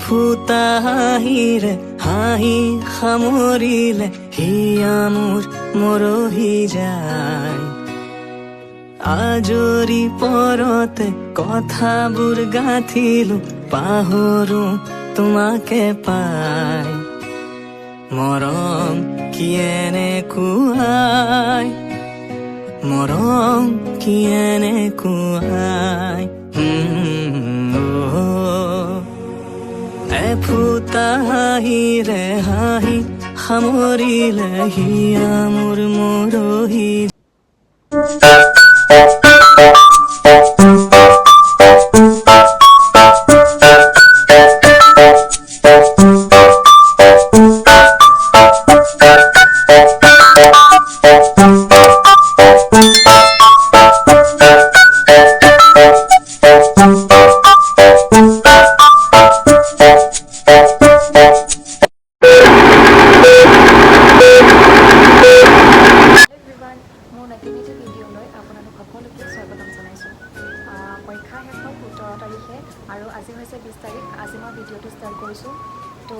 ফুটা হাঁহিৰে হাঁহি সামৰিলে হিয়া মোৰ মৰহি যায় আজৰি পৰতে কথাবোৰ গাঁঠিলো পাহৰো তোমাকে পাই মৰম কি এনেকুৱাই মৰম কি এনেকুৱাই ফুটা হাঁহিৰে হাঁহি সামৰিলে হিয়া মোৰ মৰহি পৰীক্ষা শেষ হ'ল 17 তাৰিখে আৰু আজি হৈছে 20 তাৰিখ আজি মই ভিডিঅ'টো ষ্টাৰ্ট কৰিছোঁ তো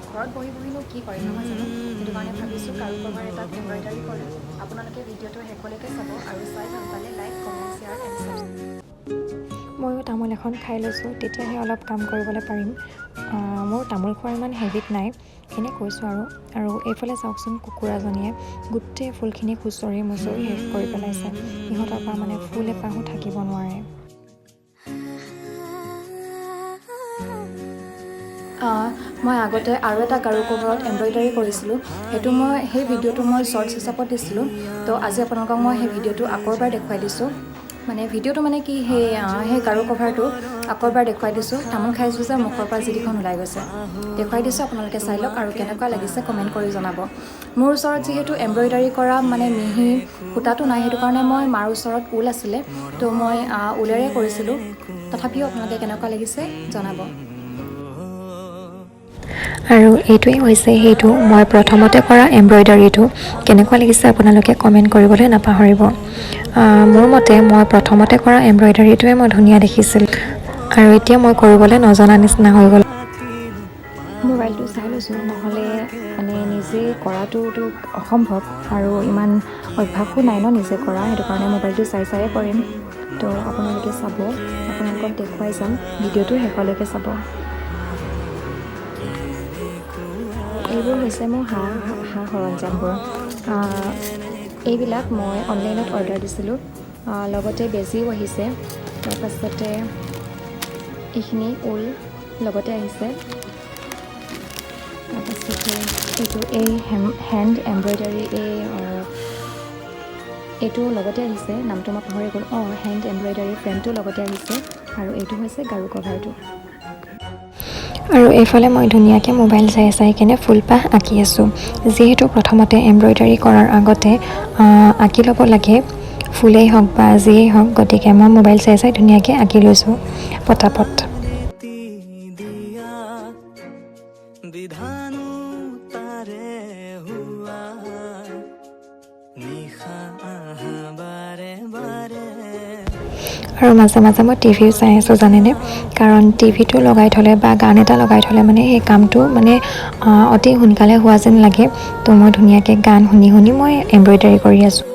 ঘৰত বহি বহিনো কি কৰিম নহয় জানো সেইটো কাৰণে ভাবিছোঁ কাৰো কভাৰ এটাত এম্ব্ৰইডাৰী কৰিম আপোনালোকে ভিডিঅ'টো শেষলৈকে চাব আৰু চাই ভাল পালে like comment share and subscribe ময়ো তামোল এখন খাই লৈছোঁ তেতিয়াহে অলপ কাম কৰিবলৈ পাৰিম মোৰ তামোল খোৱাৰ ইমান হেবিট নাই এনে কৈছোঁ আৰু এইফালে চাওকচোন কুকুৰাজনীয়ে গোটেই ফুলখিনি খুচৰি মুচৰি শেষ কৰি পেলাইছে ইহঁতৰ পৰা মানে ফুল এপাহো থাকিব নোৱাৰে মই আগতে আৰু এটা গাৰু কভাৰত এম্ব্ৰইডাৰী কৰিছিলোঁ সেইটো মই সেই ভিডিঅ'টো মই শ্বৰ্টছ হিচাপত দিছিলোঁ তো আজি আপোনালোকক মই সেই ভিডিঅ'টো আকৌ এবাৰ দেখুৱাই দিছোঁ মানে ভিডিঅ'টো মানে কি সেই গাৰু কভাৰটো আকৌ এবাৰ দেখুৱাই দিছোঁ তামোল খাইছোঁ যে মুখৰ পৰা জিলিখন ওলাই গৈছে দেখুৱাই দিছোঁ আপোনালোকে চাই লওক আৰু কেনেকুৱা লাগিছে কমেণ্ট কৰি জনাব মোৰ ওচৰত যিহেতু এম্ব্ৰইডাৰী কৰা মানে মিহি সূতাটো নাই সেইটো কাৰণে মই মাৰ ওচৰত ঊল আছিলে তো মই ঊলেৰে কৰিছিলোঁ তথাপিও আপোনালোকে কেনেকুৱা লাগিছে জনাব আৰু এইটোৱেই হৈছে সেইটো মই প্ৰথমতে কৰা এম্ব্ৰইডাৰীটো কেনেকুৱা লাগিছে আপোনালোকে কমেণ্ট কৰিবলৈ নাপাহৰিব মোৰ মতে মই প্ৰথমতে কৰা এম্ব্ৰইডাৰীটোৱে মই ধুনীয়া দেখিছিলোঁ আৰু এতিয়া মই কৰিবলৈ নজনা নিচিনা হৈ গ'ল মোবাইলটো চাই লৈছোঁ নহ'লে মানে নিজে কৰাটোতো অসম্ভৱ আৰু ইমান অভ্যাসো নাই ন নিজে কৰা সেইটো কাৰণে মোবাইলটো চাই কৰিম তো আপোনালোকে চাব আপোনালোকক দেখুৱাই যাম ভিডিঅ'টো শেষলৈকে চাব এইবোৰ হৈছে মোৰ সা সৰঞ্জামবোৰ এইবিলাক মই অনলাইনত অৰ্ডাৰ দিছিলোঁ লগতে বেজিও আহিছে তাৰপাছতে এইখিনি ঊল লগতে আহিছে তাৰপাছতে এইটো এই হেণ্ড এম্ব্ৰইডাৰী এইটো লগতে আহিছে নামটো মই পাহৰি গ'লোঁ হেণ্ড এম্ব্ৰইডাৰী ফ্ৰেমটো লগতে আহিছে আৰু এইটো হৈছে গাৰু কভাৰটো আৰু এইফালে মই ধুনীয়াকৈ মোবাইল চাই কেনে ফুলপাহ আঁকি আছোঁ যিহেতু প্ৰথমতে এম্ব্ৰইডাৰী কৰাৰ আগতে আঁকি ল'ব লাগে ফুলেই হওক বা যিয়েই হওক গতিকে মই মোবাইল চাই ধুনীয়াকৈ আঁকি লৈছোঁ পটাপট আৰু মাজে মাজে মই টিভিও চাই আছোঁ জানেনে কাৰণ টিভিটো লগাই থ'লে বা গান এটা লগাই থ'লে মানে সেই কামটো মানে অতি সোনকালে হোৱা যেন লাগে তো মই ধুনীয়াকৈ গান শুনি মই এম্ব্ৰইডাৰী কৰি আছোঁ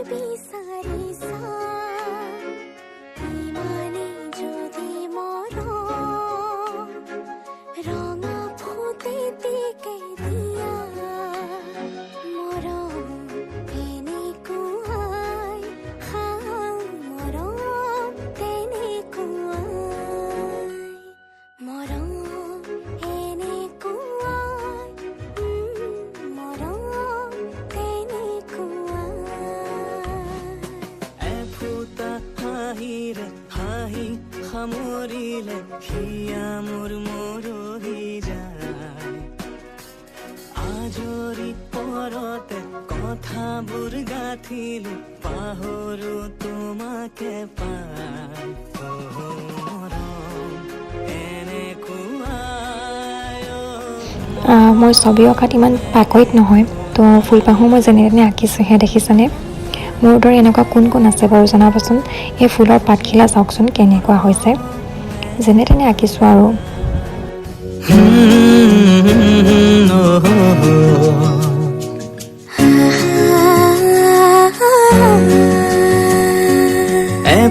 সামৰিলে হিয়া মোৰ মৰহি যায় আজৰি পৰতে কথাবোৰ গাঁঠিলো পাহৰো তোমাকে পাই মোৰ ছবি অঁকাত ইমান পাকৈত নহয় তো ফুলপাহো মই যেনে তেনে আঁকিছোঁহে দেখিছেনে মোৰ দৰে এনেকুৱা কোন কোন আছে বাৰু জনাবচোন এই ফুলৰ পাতখিলা চাওকচোন কেনেকুৱা হৈছে যেনে তেনে আঁকিছোঁ আৰু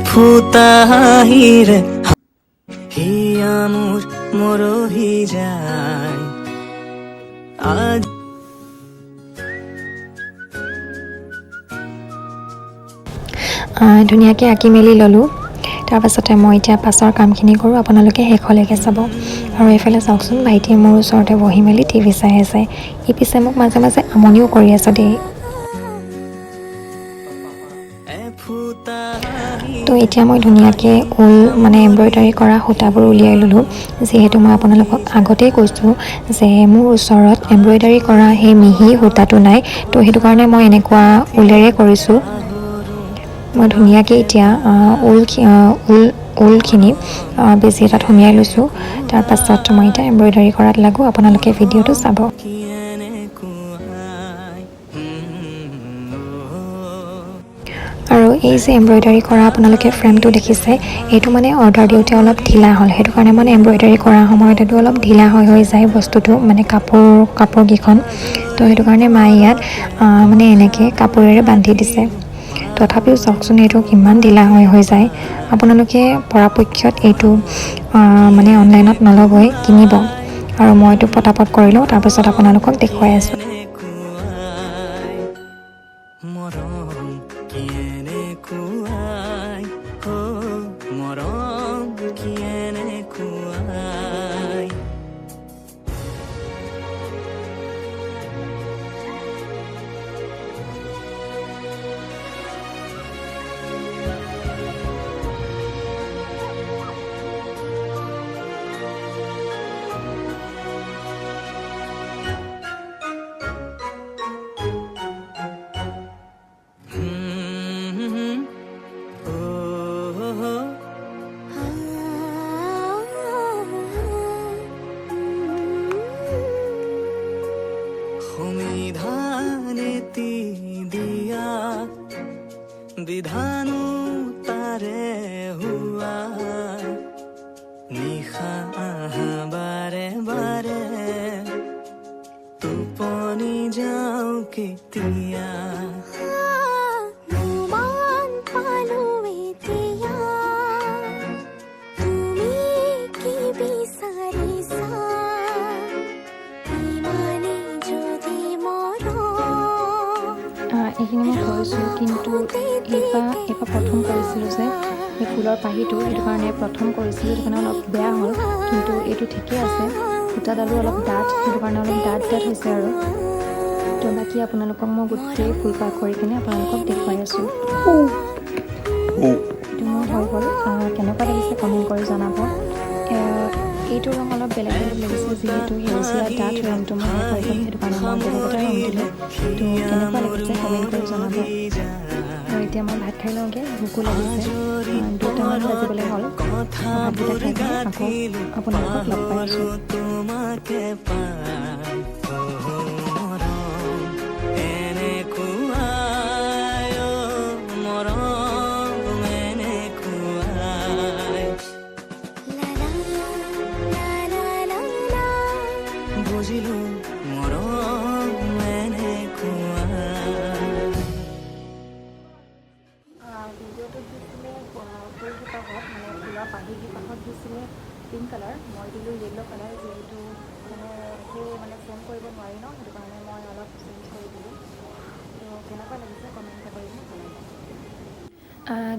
ফুটাহিৰে হিয়া মোৰ মৰহি যায় আজ ধুনীয়াকৈ আঁকি মেলি ল'লোঁ তাৰপাছতে মই এতিয়া পাছৰ কামখিনি কৰোঁ আপোনালোকে শেষলৈকে চাব আৰু এইফালে চাওকচোন ভাইটিয়ে মোৰ ওচৰতে বহি মেলি টিভি চাই আছে ই পিছে মোক মাজে মাজে আমনিও কৰি আছে দেই তো এতিয়া মই ধুনীয়াকৈ ঊল মানে এম্ব্ৰইডাৰী কৰা সূতাবোৰ উলিয়াই ল'লোঁ যিহেতু মই আপোনালোকক আগতেই কৈছোঁ যে মোৰ ওচৰত এম্ব্ৰইডাৰী কৰা সেই মিহি সূতাটো নাই তো সেইটো কাৰণে মই এনেকুৱা ঊলেৰে কৰিছোঁ মই ধুনীয়াকৈ এতিয়া ঊলখিনি বেজি এটাত সুমিয়াই লৈছোঁ তাৰপাছত মই এতিয়া এম্ব্ৰইডাৰী কৰাত লাগোঁ আপোনালোকে ভিডিঅ'টো চাব আৰু এই যে এম্ব্ৰইডাৰী কৰা আপোনালোকে ফ্ৰেমটো দেখিছে এইটো মানে অৰ্ডাৰ দিওঁতে অলপ ঢিলা হ'ল সেইটো কাৰণে মানে এম্ব্ৰইডাৰী কৰা সময়তো অলপ ঢিলা হৈ যায় বস্তুটো মানে কাপোৰকেইখন তো সেইটো কাৰণে মায়ে ইয়াত মানে এনেকৈ কাপোৰেৰে বান্ধি দিছে তথাপিও চাওকচোন এইটো কিমান ঢিলা হৈ যায় আপোনালোকে পৰাপক্ষত এইটো মানে অনলাইনত নল'বই কিনিব আৰু মইতো পটাপট কৰি লওঁ তাৰপিছত আপোনালোকক দেখুৱাই আছোঁ বিধানো তাৰে হুৱা নিশা বাৰে বাৰে টোপনি যাওঁ কেতিয়া এইখিনি মই কৰিছোঁ কিন্তু এইবাৰ প্ৰথম কৰিছিলোঁ যে এই ফুলৰ পাহিটো সেইটো কাৰণে প্ৰথম কৰিছিলোঁ সেইটো কাৰণে অলপ বেয়া হ'ল কিন্তু এইটো ঠিকেই আছে সূতাডালো অলপ ডাঠ সেইটো কাৰণে অলপ ডাঠ হৈছে আৰু তো বাকী আপোনালোকক মই গোটেই ফুলপাহ কৰি কিনে আপোনালোকক দেখুৱাই আছোঁ এইটো মোৰ হৈ গ'ল কেনেকুৱা লাগিছে কমেণ্ট কৰি জনাব এইটো ৰং অলপ বেলেগ লাগিছে যিহেতু সেউজীয়া ডাঠ ৰংটো মই শেষ হৈ গ'ল সেইটো কাৰণে মই বেলেগ এটা ৰং দিলোঁ তো কেনেকুৱা লাগিছে কমেণ্ট কৰি জনাব আৰু এতিয়া মই ভাত খাই লওঁগৈ ভোকো লাগিছে 2টামান বাজিবলৈ হ'ল ভাতকেইটা খাই কিনে আকৌ আপোনালোকক লগ পাই আছোঁ বুজিলো মৰম এনেকুৱা ভিডিঅ'টোত দিছিলে ফুলকেইপাহত মানে ফুলৰ পাহিকেইপাহত দিছিলে পিংক কালাৰ মই দিলোঁ য়েল্ল' কালাৰ যিহেতু মানে সেই মানে চেঞ্জ কৰিব নোৱাৰি ন সেইটো কাৰণে মই অলপ চেঞ্জ কৰি দিলোঁ তো কেনেকুৱা লাগিছে কমেণ্ট এটা কৰি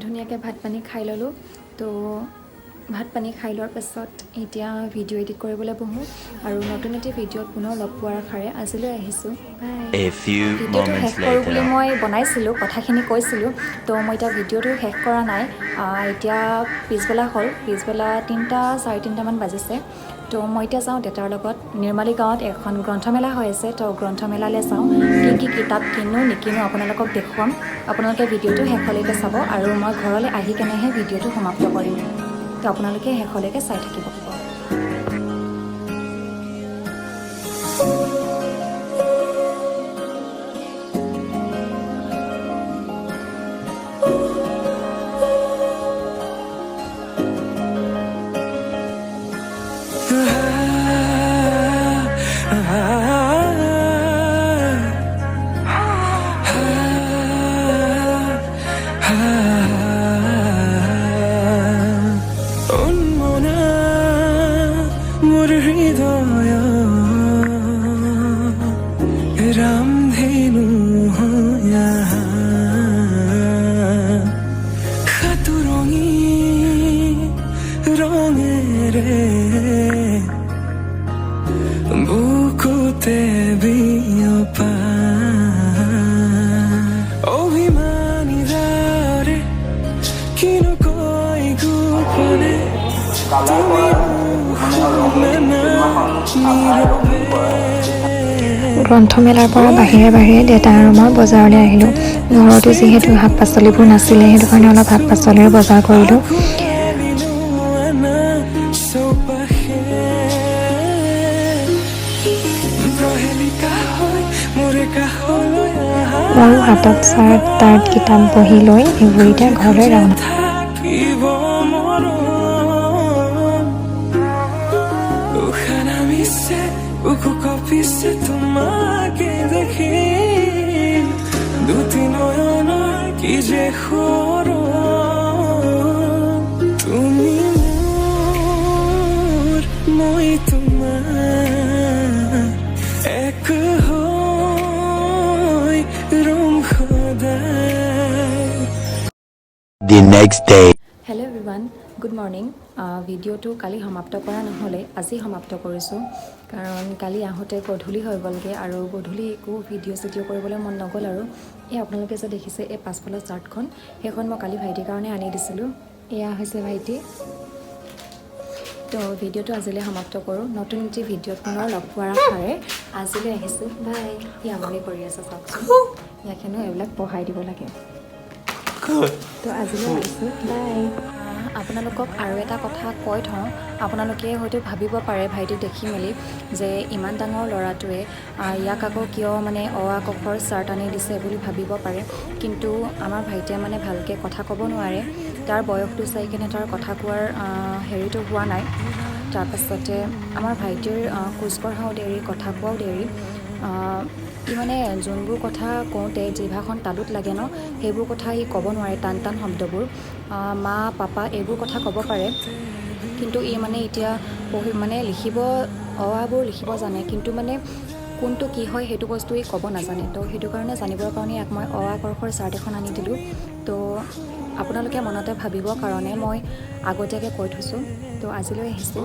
ধুনীয়াকৈ ভাত পানী খাই ল'লোঁ তো ভাত পানী খাই লোৱাৰ পাছত এতিয়া ভিডিঅ' এডিট কৰিবলৈ বহোঁ আৰু নতুন এটি ভিডিঅ'ত পুনৰ লগ পোৱাৰ আশাৰে আজিলৈ আহিছোঁ ভিডিঅ'টো শেষ কৰোঁ বুলি মই বনাইছিলোঁ কথাখিনি কৈছিলোঁ তো মই এতিয়া ভিডিঅ'টো শেষ কৰা নাই এতিয়া পিছবেলা হ'ল পিছবেলা 3টা 3:30মান বাজিছে তো মই এতিয়া যাওঁ দেউতাৰ লগত নিৰ্মালী গাঁৱত এখন গ্ৰন্থমেলা হৈ আছে তো গ্ৰন্থমেলালৈ যাওঁ কি কিতাপ কিনো নিকিনো আপোনালোকক দেখুৱাম আপোনালোকে ভিডিঅ'টো শেষলৈকে চাব আৰু মই ঘৰলৈ আহি কেনেহে ভিডিঅ'টো সমাপ্ত কৰিম তো আপোনালোকে শেষলৈকে চাই থাকিব रामधेनु हो यहाँ खतुरंगी रंगेरे बुकुते बियोपा अभिमानी दारे किनो कोई गुपने গ্ৰন্থমেলাৰ পৰা বাহিৰে বাহিৰে দেউতা আৰু মই বজাৰলৈ আহিলোঁ ঘৰতো যিহেতু শাক পাচলিবোৰ নাছিলে সেইটো কাৰণে অলপ শাক পাচলিৰ বজাৰ কৰিলোঁ ময়ো হাতত চাৰ্ট তাৰ্ট কিতাপ বহি লৈ এইবোৰ এতিয়া ঘৰলৈ ৰাওনা Ukukopise তোমাকে দেখি দুটি নয়নৰ কি যে খোৰো তুমি মোৰ মই তোমাৰ এক হৈ ৰম খোদাই The next day. Hello' everyone good morning ভিডিঅ'টো কালি সমাপ্ত কৰা নহ'লে আজি সমাপ্ত কৰিছোঁ কাৰণ কালি আহোঁতে গধূলি হৈ গ'লগৈ আৰু গধূলি একো ভিডিঅ' চিডিঅ' কৰিবলৈ মন নগ'ল আৰু এই আপোনালোকে যে দেখিছে এই পাছফালৰ চাৰ্টখন সেইখন মই কালি ভাইটিৰ কাৰণে আনি দিছিলোঁ এয়া হৈছে ভাইটি তো ভিডিঅ'টো আজিলৈ সমাপ্ত কৰোঁ নতুন এটি ভিডিঅ'ত পুনৰ লগ পোৱাৰ আশাৰে আজিলৈ আহিছোঁ বাই ই আমনি কৰি আছে চাওকচোন ইয়াকেনো এইবিলাক পঢ়াই দিব লাগে তো আজিলৈ আহিছোঁ বাই আপোনালোকক আৰু এটা কথা কৈ থওঁ আপোনালোকে হয়তো ভাবিব পাৰে ভাইটিক দেখি মেলি যে ইমান ডাঙৰ ল'ৰাটোৱে ইয়াক আকৌ কিয় মানে অ আ ক খ ৰ চাৰ্ট আনি দিছে বুলি ভাবিব পাৰে কিন্তু আমাৰ ভাইটিয়ে মানে ভালকৈ কথা ক'ব নোৱাৰে তাৰ বয়সটো চাই কিনে তাৰ কথা কোৱাৰ হেৰিটো হোৱা নাই তাৰপাছতে আমাৰ ভাইটিৰ খোজ কঢ়াও দেৰি কথা কোৱাও দেৰি ই মানে যোনবোৰ কথা কওঁতে জিভাখন তালুত লাগে ন সেইবোৰ কথা ই ক'ব নোৱাৰে টান টান শব্দবোৰ মা পাপা এইবোৰ কথা ক'ব পাৰে কিন্তু ই মানে এতিয়া পঢ়ি মানে লিখিব অ আবোৰ লিখিব জানে কিন্তু মানে কোনটো কি হয় সেইটো বস্তু ই ক'ব নাজানে তো সেইটো কাৰণে জানিবৰ কাৰণে ইয়াক মই অ আ ক খ ৰ চাৰ্ট এখন আনি দিলোঁ তো আপোনালোকে মনতে ভাবিবৰ কাৰণে মই আগতীয়াকৈ কৈ থৈছোঁ তো আজিলৈ আহিছোঁ